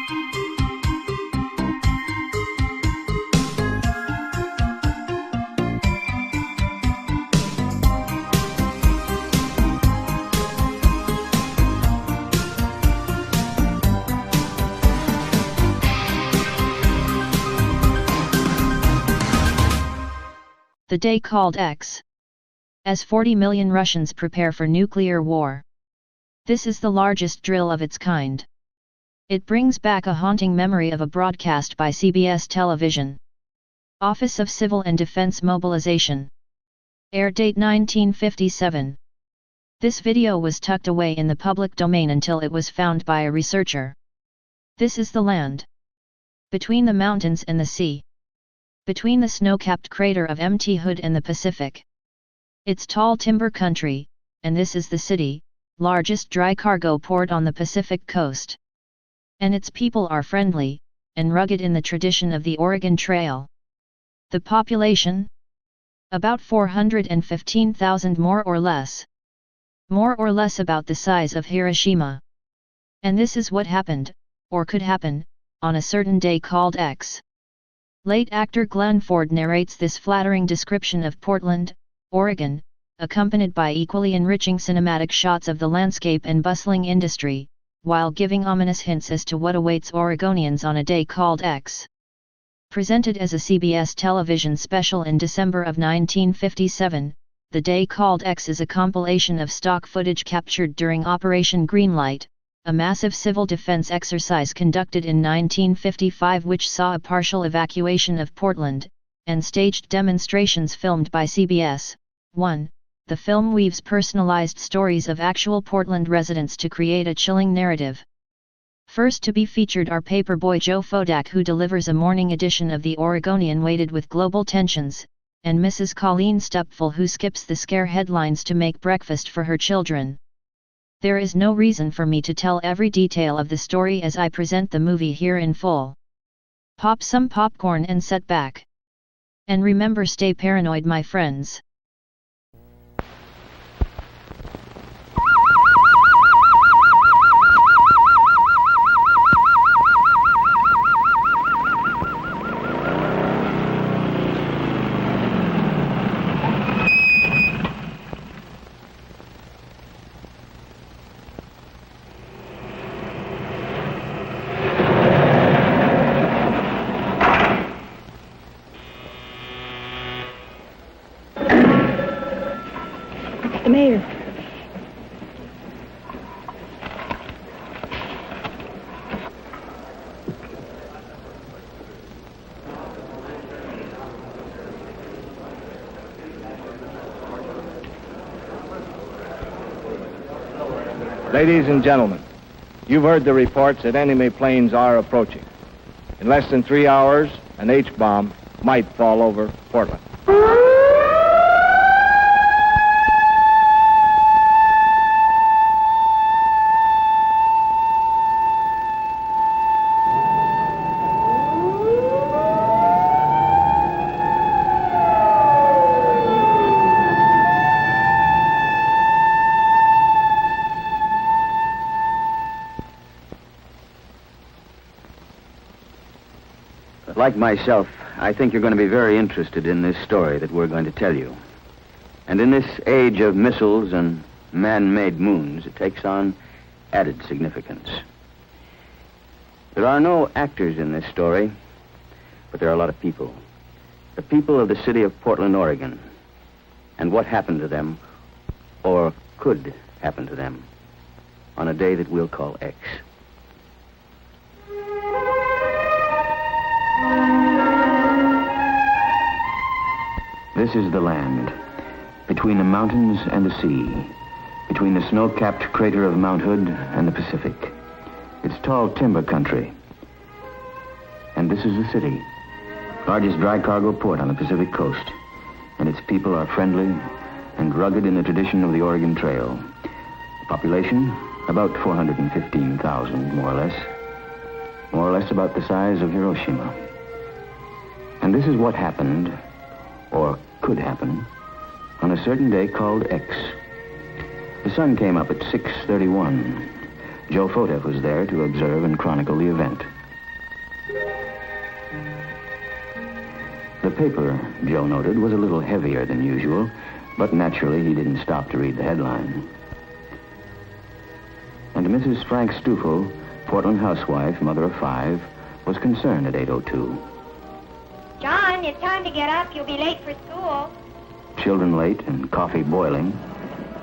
The day called X. As 40 million Russians prepare for nuclear war. This is the largest drill of its kind. It brings back a haunting memory of a broadcast by CBS television. Office of Civil and Defense Mobilization. Air date 1957. This video was tucked away in the public domain until it was found by a researcher. This is the land. Between the mountains and the sea. Between the snow-capped crater of Mt. Hood and the Pacific. It's tall timber country, and this is the city, largest dry cargo port on the Pacific coast. And its people are friendly, and rugged in the tradition of the Oregon Trail. The population? About 415,000 more or less. More or less about the size of Hiroshima. And this is what happened, or could happen, on a certain day called X. Late actor Glenn Ford narrates this flattering description of Portland, Oregon, accompanied by equally enriching cinematic shots of the landscape and bustling industry, while giving ominous hints as to what awaits Oregonians on a day called X. Presented as a CBS television special in December of 1957, The Day Called X is a compilation of stock footage captured during Operation Greenlight, a massive civil defense exercise conducted in 1955 which saw a partial evacuation of Portland, and staged demonstrations filmed by CBS. 1. The film weaves personalized stories of actual Portland residents to create a chilling narrative. First to be featured are paperboy Joe Fodak, who delivers a morning edition of the Oregonian weighted with global tensions, and Mrs. Colleen Stupful, who skips the scare headlines to make breakfast for her children. There is no reason for me to tell every detail of the story as I present the movie here in full. Pop some popcorn and sit back. And remember, stay paranoid, my friends. The mayor. Ladies and gentlemen, you've heard the reports that enemy planes are approaching. In less than 3 hours, an H-bomb might fall over Portland. Like myself, I think you're going to be very interested in this story that we're going to tell you. And in this age of missiles and man-made moons, it takes on added significance. There are no actors in this story, but there are a lot of people. The people of the city of Portland, Oregon, and what happened to them, or could happen to them, on a day that we'll call X. This is the land, between the mountains and the sea, between the snow-capped crater of Mount Hood and the Pacific. It's tall timber country. And this is the city, largest dry cargo port on the Pacific coast. And its people are friendly and rugged in the tradition of the Oregon Trail. The population, about 415,000, more or less about the size of Hiroshima. And this is what happened, or could happen, on a certain day called X. The sun came up at 6:31. Joe Fodak was there to observe and chronicle the event. The paper, Joe noted, was a little heavier than usual, but naturally he didn't stop to read the headline. And Mrs. Frank Stufel, Portland housewife, mother of 5, was concerned at 8:02. John, it's time to get up. You'll be late for school. Children late and coffee boiling.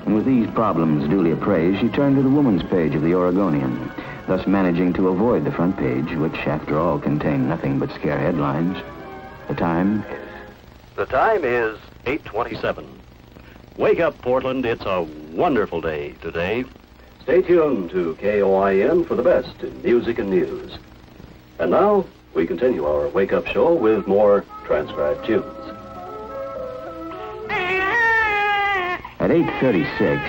And with these problems duly appraised, she turned to the woman's page of the Oregonian, thus managing to avoid the front page, which, after all, contained nothing but scare headlines. The time is 8:27. Wake up, Portland. It's a wonderful day today. Stay tuned to KOIN for the best in music and news. And now, we continue our wake-up show with more transcribed tunes. At 8:36,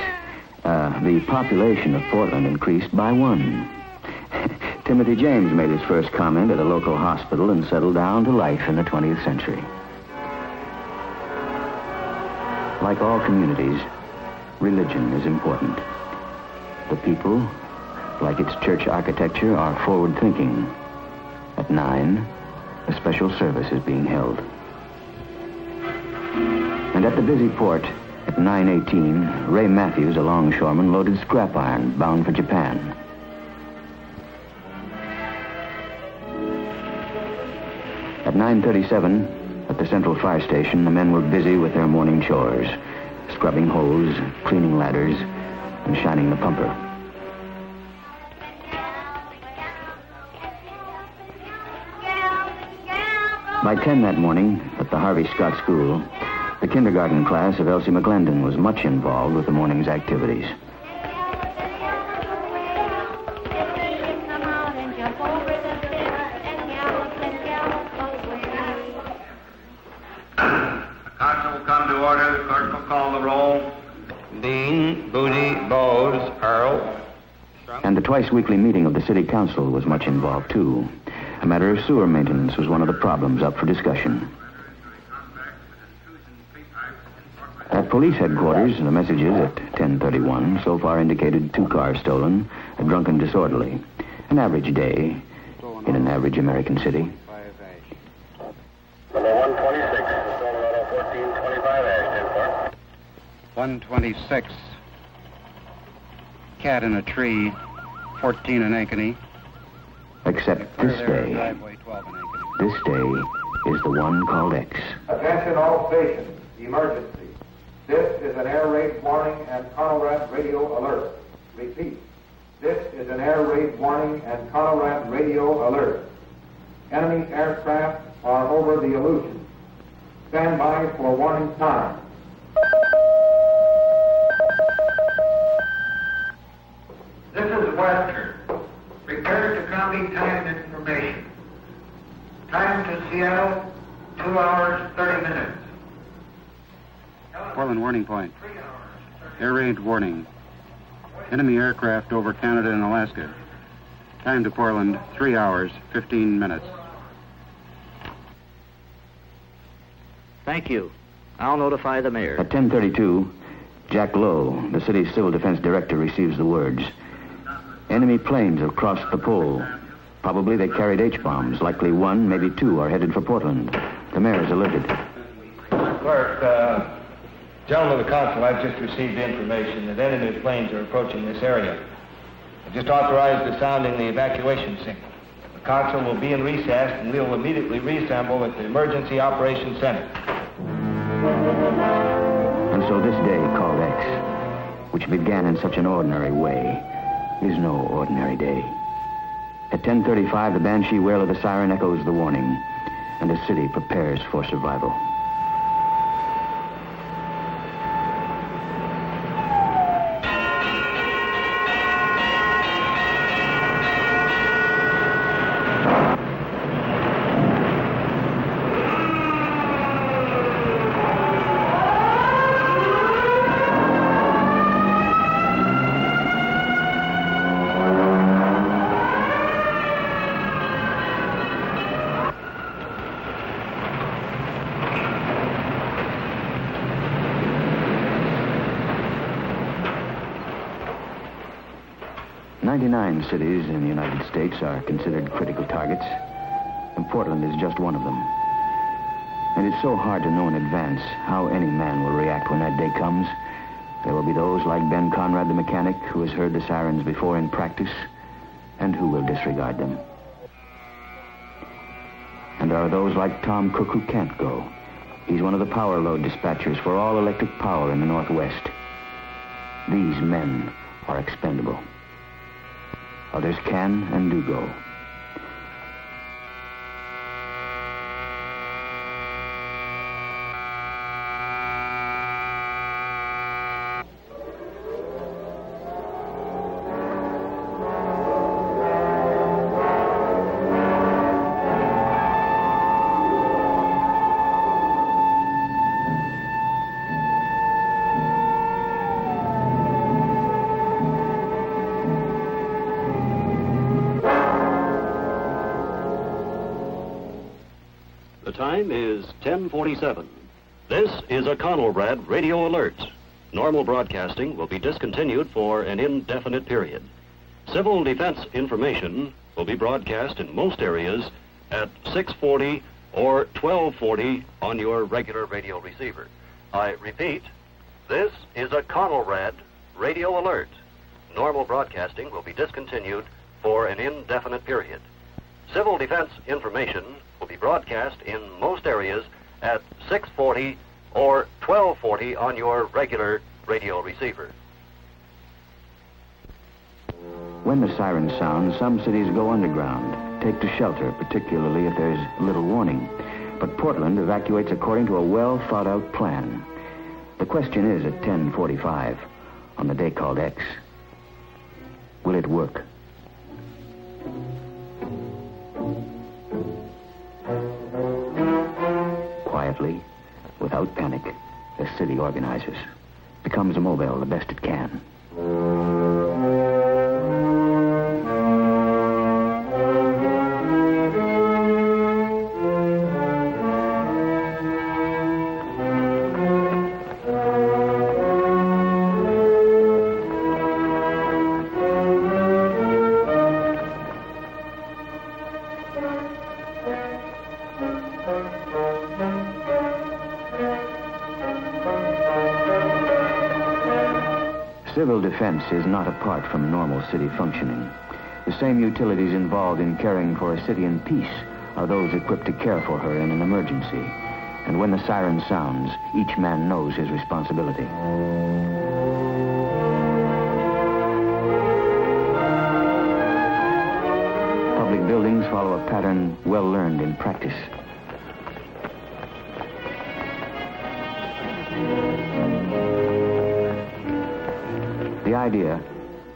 the population of Portland increased by 1. Timothy James made his first comment at a local hospital and settled down to life in the 20th century. Like all communities, religion is important. The people, like its church architecture, are forward-thinking. At 9, a special service is being held. And at the busy port, at 9:18, Ray Matthews, a longshoreman, loaded scrap iron bound for Japan. At 9:37, at the Central Fire Station, the men were busy with their morning chores, scrubbing hose, cleaning ladders, and shining the pumper. By 10 that morning, at the Harvey Scott School, the kindergarten class of Elsie McGlendon was much involved with the morning's activities. Council will come to order. The clerk will call the roll. Dean, Booty, Bowes, Earl. And the twice-weekly meeting of the city council was much involved, too. A matter of sewer maintenance was one of the problems up for discussion. At police headquarters, the messages at 10:31 so far indicated 2 cars stolen, a drunken disorderly. An average day in an average American city. Number 126, stolen auto 1425 Ashton. 126. Cat in a tree, 14 in Ankeny. Except this day. This day is the one called X. Attention all stations. Emergency. This is an air raid warning and Conrad radio alert. Repeat. This is an air raid warning and Conrad radio alert. Enemy aircraft are over the Illusion. Stand by for warning time. This is Western. Prepare to copy time information. Time to Seattle, 2 hours, 30 minutes. Portland warning point. Air raid warning. Enemy aircraft over Canada and Alaska. Time to Portland, 3 hours, 15 minutes. Thank you. I'll notify the mayor. At 10:32, Jack Lowe, the city's civil defense director, receives the words. Enemy planes have crossed the pole. Probably they carried H-bombs. Likely 1, maybe 2 are headed for Portland. The mayor is alerted. Clerk, gentlemen of the council, I've just received information that enemy planes are approaching this area. I just authorized the sounding the evacuation signal. The council will be in recess and we'll immediately reassemble at the Emergency Operations Center. And so this day called X, which began in such an ordinary way, is no ordinary day. At 10:35, the banshee wail of the siren echoes the warning, and the city prepares for survival. Cities in the United States are considered critical targets. and Portland is just one of them. And it's so hard to know in advance how any man will react when that day comes. There will be those like Ben Conrad the mechanic, who has heard the sirens before in practice, and who will disregard them. And there are those like Tom Cook who can't go. He's one of the power load dispatchers for all electric power in the Northwest. These men are expendable. Others can and do go. The time is 10:47. This is a Conrad radio alert. Normal broadcasting will be discontinued for an indefinite period. Civil defense information will be broadcast in most areas at 6:40 or 12:40 on your regular radio receiver. I repeat, this is a Conrad radio alert. Normal broadcasting will be discontinued for an indefinite period. Civil defense information will be broadcast in most areas at 6:40 or 12:40 on your regular radio receiver. When the sirens sound, some cities go underground, take to shelter, particularly if there's little warning. But Portland evacuates according to a well-thought-out plan. The question is at 10:45 on the day called X, will it work? Quietly, without panic, the city organizes, becomes a mobile the best it can. Civil defense is not apart from normal city functioning. The same utilities involved in caring for a city in peace are those equipped to care for her in an emergency. And when the siren sounds, each man knows his responsibility. Public buildings follow a pattern well learned in practice. The idea,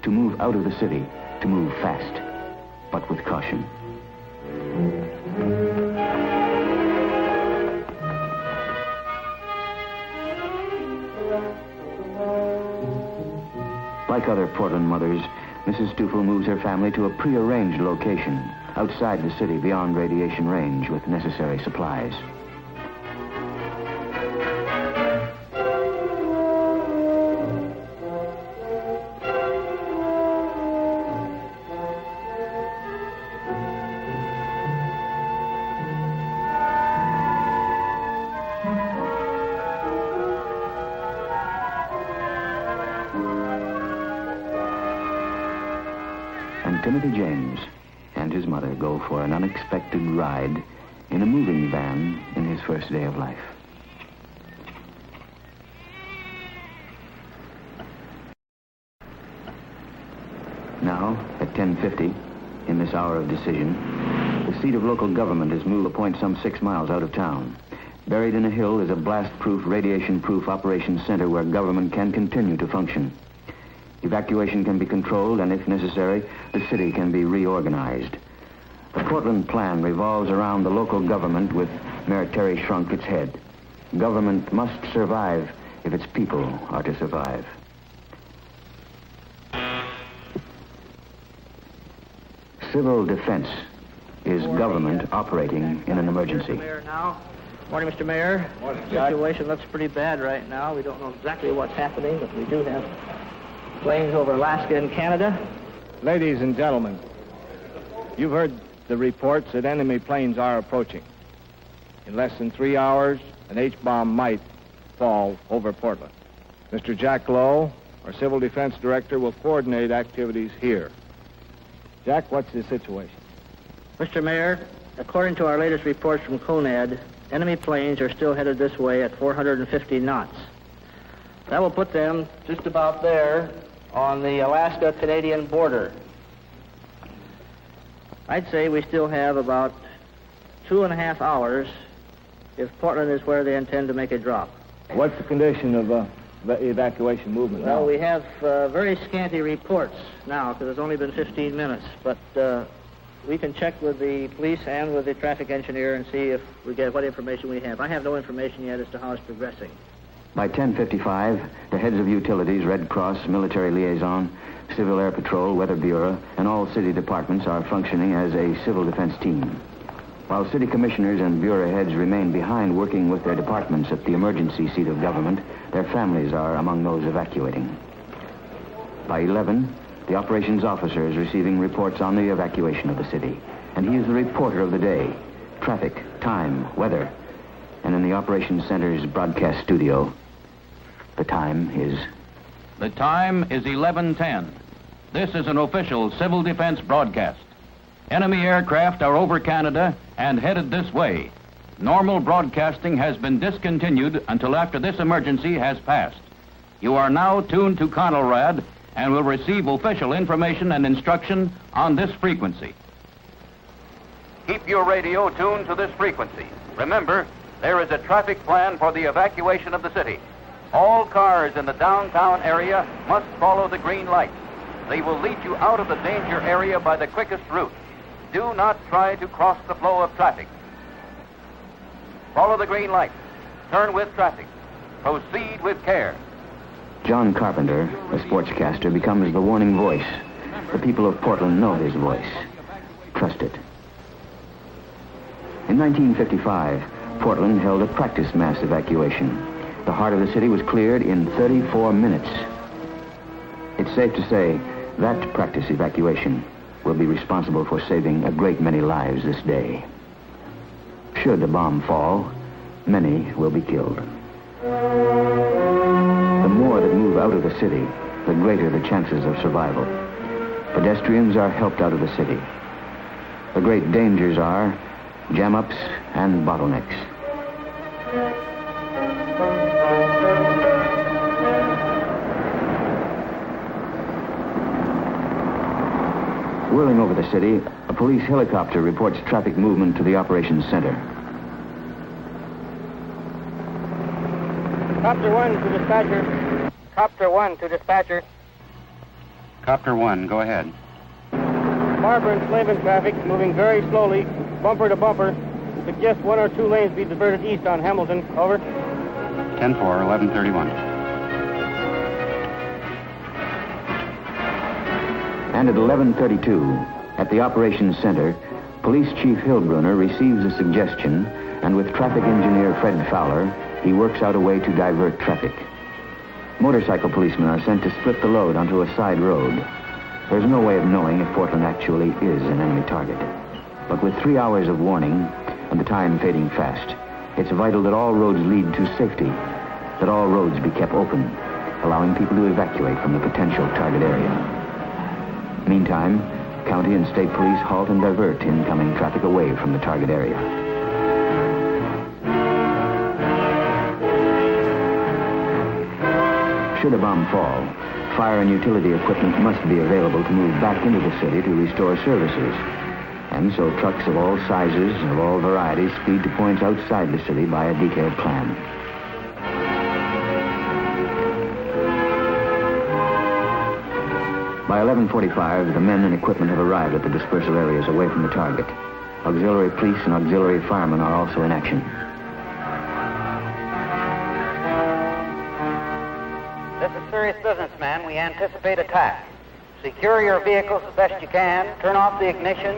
to move out of the city, to move fast, but with caution. Like other Portland mothers, Mrs. Stufel moves her family to a prearranged location outside the city beyond radiation range with necessary supplies. Timothy James and his mother go for an unexpected ride in a moving van in his first day of life. Now, at 10:50, in this hour of decision, the seat of local government is moved to a point some 6 miles out of town. Buried in a hill is a blast-proof, radiation-proof operations center where government can continue to function. Evacuation can be controlled, and if necessary, the city can be reorganized. The Portland plan revolves around the local government with Mayor Terry Shrunk its head. Government must survive if its people are to survive. Civil defense is government operating in an emergency. Morning, Mr. Mayor. Morning, Judge. The situation looks pretty bad right now. We don't know exactly what's happening, but we do have planes over Alaska and Canada. Ladies and gentlemen, you've heard the reports that enemy planes are approaching. In less than 3 hours, an H-bomb might fall over Portland. Mr. Jack Lowe, our Civil Defense Director, will coordinate activities here. Jack, what's the situation? Mr. Mayor, according to our latest reports from CONAD, enemy planes are still headed this way at 450 knots. That will put them just about there on the Alaska-Canadian border. I'd say we still have about 2.5 hours if Portland is where they intend to make a drop. What's the condition of the evacuation movement now? Well, we have very scanty reports now because it's only been 15 minutes, but we can check with the police and with the traffic engineer and see if we get what information we have. I have no information yet as to how it's progressing. By 10:55, the heads of utilities, Red Cross, military liaison, Civil Air Patrol, Weather Bureau, and all city departments are functioning as a civil defense team. While city commissioners and bureau heads remain behind working with their departments at the emergency seat of government, their families are among those evacuating. By 11, the operations officer is receiving reports on the evacuation of the city, and he is the reporter of the day, traffic, time, weather, and in the operations center's broadcast studio, the time is... The time is 11:10. This is an official civil defense broadcast. Enemy aircraft are over Canada and headed this way. Normal broadcasting has been discontinued until after this emergency has passed. You are now tuned to Conelrad and will receive official information and instruction on this frequency. Keep your radio tuned to this frequency. Remember, there is a traffic plan for the evacuation of the city. All cars in the downtown area must follow the green lights. They will lead you out of the danger area by the quickest route. Do not try to cross the flow of traffic. Follow the green lights. Turn with traffic. Proceed with care. John Carpenter, a sportscaster, becomes the warning voice. The people of Portland know his voice. Trust it. In 1955, Portland held a practice mass evacuation. The heart of the city was cleared in 34 minutes. It's safe to say that practice evacuation will be responsible for saving a great many lives this day. Should a bomb fall, many will be killed. The more that move out of the city, the greater the chances of survival. Pedestrians are helped out of the city. The great dangers are jam-ups and bottlenecks. Whirling over the city, a police helicopter reports traffic movement to the operations center. Copter 1 to dispatcher. Copter 1 to dispatcher. Copter 1, go ahead. Barber and Slavin traffic moving very slowly, bumper to bumper. Suggest 1 or 2 lanes be diverted east on Hamilton. Over. 10-4, 11:31. And at 11:32, at the operations center, Police Chief Hillbrunner receives a suggestion, and with traffic engineer Fred Fowler, he works out a way to divert traffic. Motorcycle policemen are sent to split the load onto a side road. There's no way of knowing if Portland actually is an enemy target. But with 3 hours of warning and the time fading fast, it's vital that all roads lead to safety, that all roads be kept open, allowing people to evacuate from the potential target area. Meantime, county and state police halt and divert incoming traffic away from the target area. Should a bomb fall, fire and utility equipment must be available to move back into the city to restore services. And so trucks of all sizes, of all varieties, speed to points outside the city by a detailed plan. By 11:45, the men and equipment have arrived at the dispersal areas away from the target. Auxiliary police and auxiliary firemen are also in action. This is serious business, man. We anticipate attack. Secure your vehicles as best you can. Turn off the ignition.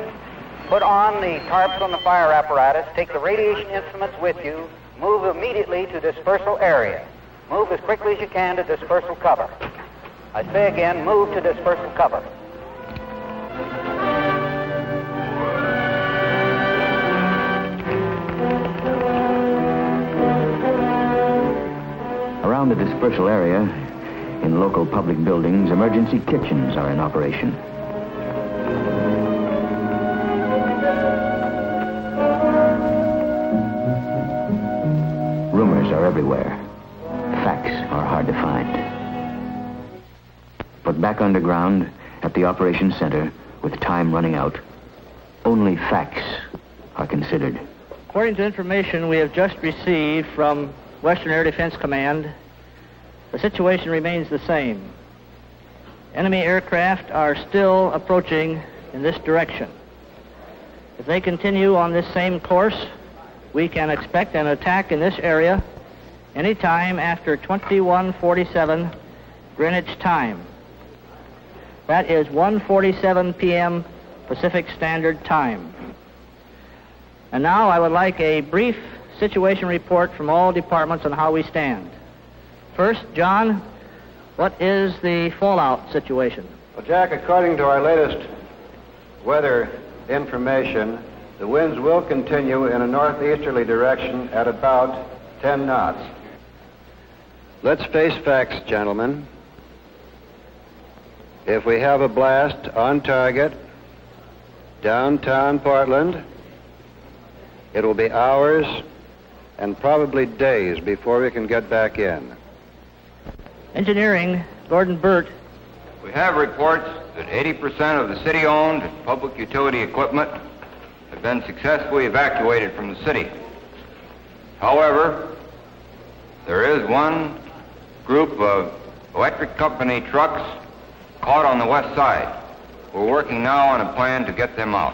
Put on the tarps on the fire apparatus. Take the radiation instruments with you. Move immediately to dispersal area. Move as quickly as you can to dispersal cover. I say again, move to dispersal cover. dispersal area, in local public buildings, emergency kitchens are in operation. Rumors are everywhere. Facts are hard to find. But back underground, at the operations center, with time running out, only facts are considered. According to information we have just received from Western Air Defense Command, the situation remains the same. Enemy aircraft are still approaching in this direction. If they continue on this same course, we can expect an attack in this area anytime after 21:47 Greenwich time. That is 1:47 p.m. Pacific Standard Time. And now I would like a brief situation report from all departments on how we stand. First, John, what is the fallout situation? Well, Jack, according to our latest weather information, the winds will continue in a northeasterly direction at about 10 knots. Let's face facts, gentlemen. If we have a blast on target, downtown Portland, it will be hours and probably days before we can get back in. Engineering, Gordon Burt. We have reports that 80% of the city-owned and public utility equipment have been successfully evacuated from the city. However, there is one group of electric company trucks caught on the west side. We're working now on a plan to get them out.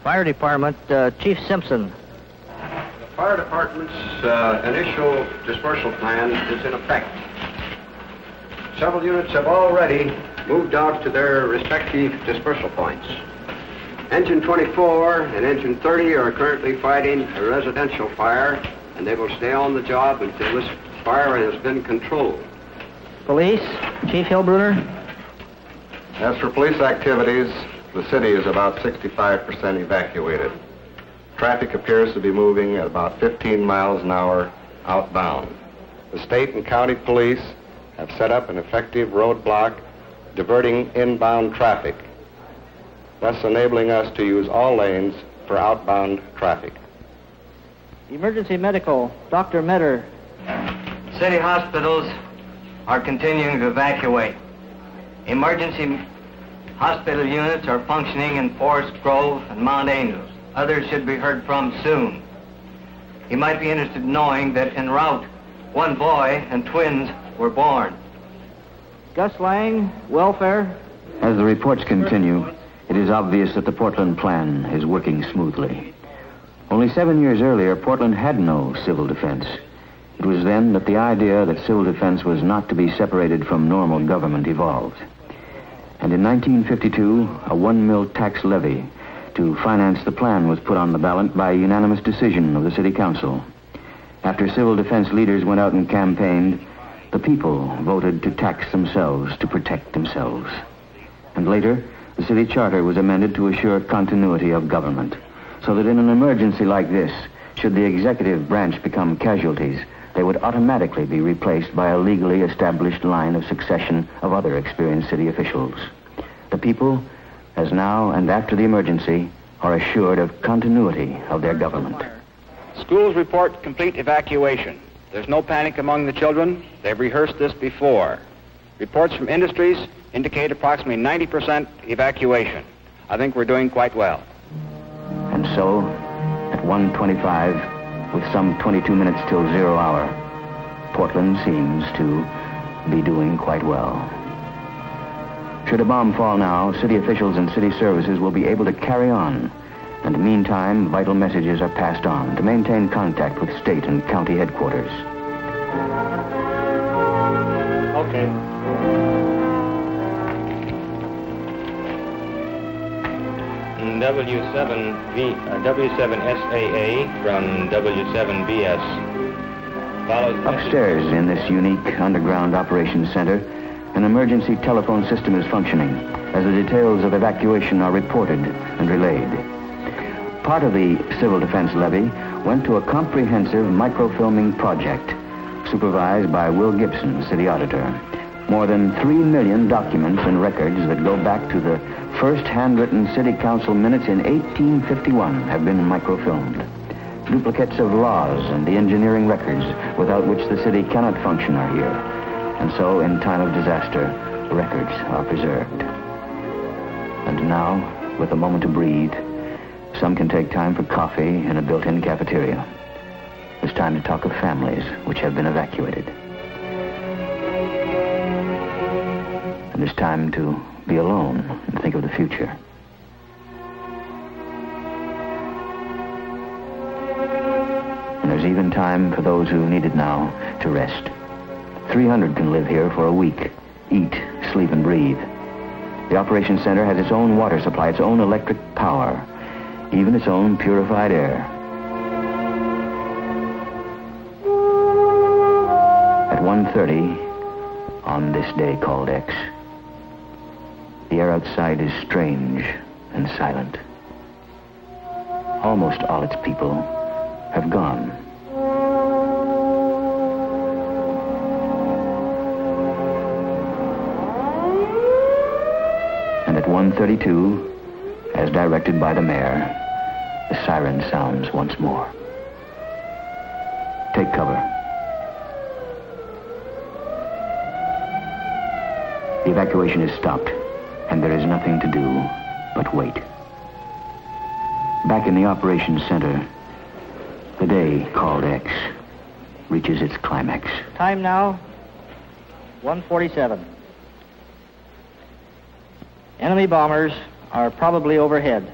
Fire Department, Chief Simpson. The fire department's initial dispersal plan is in effect. Several units have already moved out to their respective dispersal points. Engine 24 and Engine 30 are currently fighting a residential fire, and they will stay on the job until this fire has been controlled. Police, Chief Hillbruner. As for police activities, the city is about 65% evacuated. Traffic appears to be moving at about 15 miles an hour outbound. The state and county police have set up an effective roadblock diverting inbound traffic, thus enabling us to use all lanes for outbound traffic. Emergency Medical, Dr. Metter. City hospitals are continuing to evacuate. Emergency hospital units are functioning in Forest Grove and Mount Angels. Others should be heard from soon. You might be interested in knowing that en route, one boy and twins were born. Gus Lang, Welfare. As the reports continue, it is obvious that the Portland plan is working smoothly. Only 7 years earlier, Portland had no civil defense. It was then that the idea that civil defense was not to be separated from normal government evolved. And in 1952, a 1 mil tax levy to finance the plan was put on the ballot by unanimous decision of the City Council. After civil defense leaders went out and campaigned, the people voted to tax themselves to protect themselves. And later, the city charter was amended to assure continuity of government, so that in an emergency like this, should the executive branch become casualties, they would automatically be replaced by a legally established line of succession of other experienced city officials. The people, as now and after the emergency, are assured of continuity of their government. Schools report complete evacuation. There's no panic among the children. They've rehearsed this before. Reports from industries indicate approximately 90% evacuation. I think we're doing quite well. And so, at 1:25, with some 22 minutes till 0 hour, Portland seems to be doing quite well. Should a bomb fall now, city officials and city services will be able to carry on. And meantime, vital messages are passed on to maintain contact with state and county headquarters. Okay. W7SAA from W7BS. Upstairs in this unique underground operations center, an emergency telephone system is functioning as the details of evacuation are reported and relayed. Part of the civil defense levy went to a comprehensive microfilming project supervised by Will Gibson, city auditor. More than 3 million documents and records that go back to the first handwritten city council minutes in 1851 have been microfilmed. Duplicates of laws and the engineering records without which the city cannot function are here. And so, in time of disaster, records are preserved. And now, with a moment to breathe, some can take time for coffee in a built-in cafeteria. It's time to talk of families which have been evacuated. And it's time to be alone and think of the future. And there's even time for those who need it now to rest. 300 can live here for a week, eat, sleep, and breathe. The Operations Center has its own water supply, its own electric power, even its own purified air. At 1:30, on this day called X, the air outside is strange and silent. Almost all its people have gone. And at 1:32, as directed by the mayor, the siren sounds once more. Take cover. The evacuation is stopped, and there is nothing to do but wait. Back in the Operations Center, the day called X reaches its climax. Time now, 1:47. Enemy bombers are probably overhead.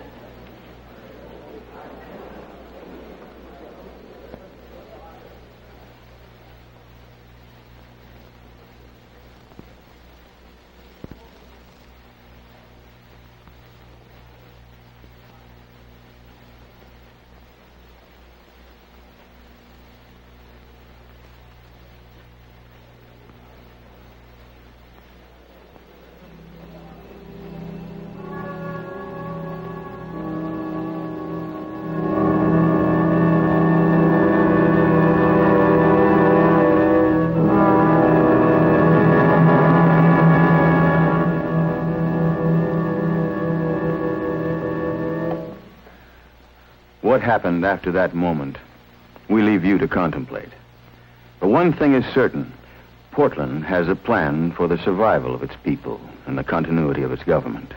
What happened after that moment, we leave you to contemplate. But one thing is certain. Portland has a plan for the survival of its people and the continuity of its government.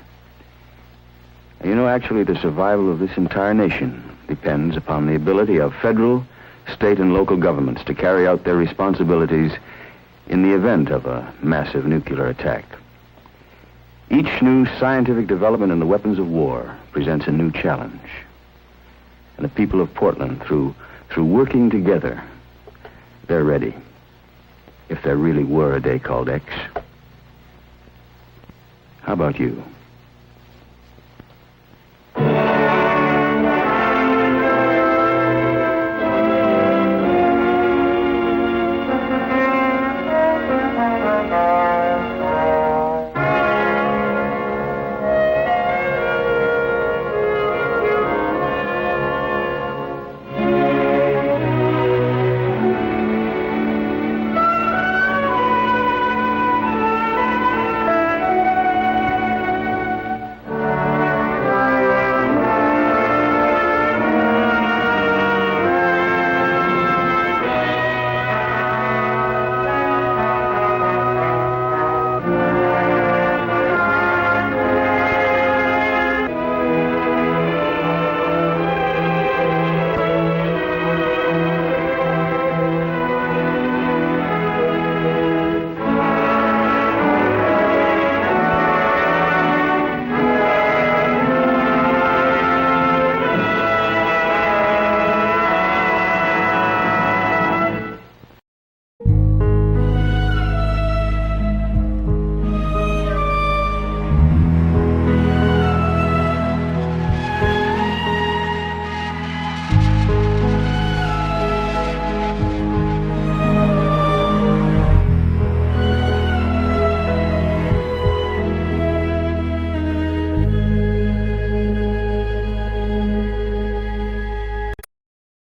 And you know, actually, the survival of this entire nation depends upon the ability of federal, state, and local governments to carry out their responsibilities in the event of a massive nuclear attack. Each new scientific development in the weapons of war presents a new challenge. And the people of Portland, through working together, they're ready. If there really were a day called X. How about you?